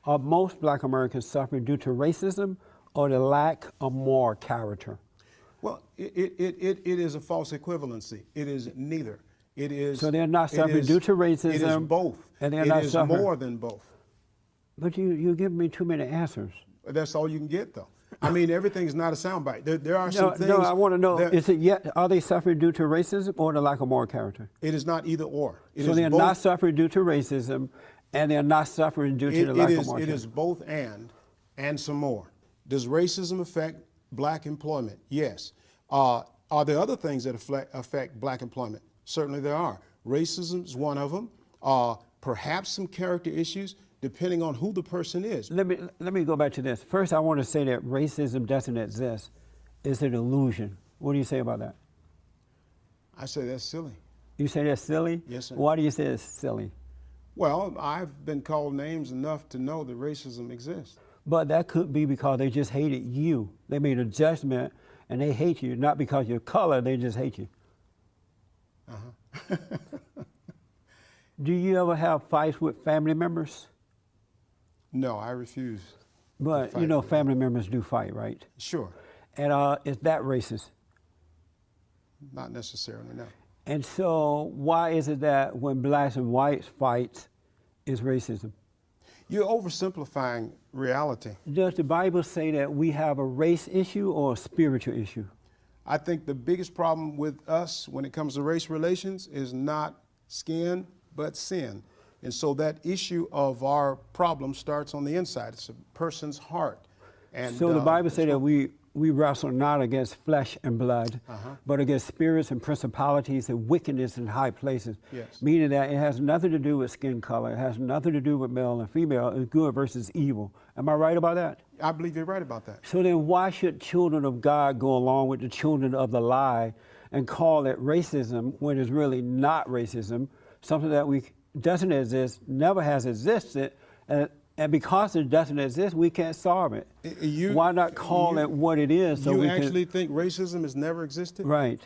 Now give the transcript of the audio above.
Are most black Americans suffering due to racism or the lack of moral character? Well, it is a false equivalency. It is neither. It is. So they're not suffering due to racism. It is both. And they're not suffering. More than both. But you give me too many answers. That's all you can get, though. I mean, everything's not a soundbite. There are some things. No, I want to know, are they suffering due to racism or the lack of moral character? It is not either or. So they're not suffering due to racism, and they're not suffering due to the lack of moral character. It is both and some more. Does racism affect black employment? Yes. Are there other things that affect black employment? Certainly there are. Racism is one of them. Perhaps some character issues, depending on who the person is. Let me go back to this. First, I want to say that racism doesn't exist. It's an illusion. What do you say about that? I say that's silly. You say that's silly? Yes, sir. Why do you say it's silly? Well, I've been called names enough to know that racism exists. But that could be because they just hated you. They made a judgment and they hate you, not because of your color, they just hate you. Uh-huh. Do you ever have fights with family members? No, I refuse. But you know family members do fight, right? Sure. And is that racist? Not necessarily, no. And so why is it that when blacks and whites fight is racism? You're oversimplifying reality. Does the Bible say that we have a race issue or a spiritual issue? I think the biggest problem with us when it comes to race relations is not skin, but sin. And so that issue of our problem starts on the inside. It's a person's heart. And so the Bible says that we wrestle not against flesh and blood, but against spirits and principalities and wickedness in high places. Yes. Meaning that it has nothing to do with skin color. It has nothing to do with male and female. It's good versus evil. Am I right about that? I believe you're right about that. So then why should children of God go along with the children of the lie and call it racism when it's really not racism, something that doesn't exist, never has existed, and because it doesn't exist, we can't solve it. Why not call it what it is? So you actually think racism has never existed? Right.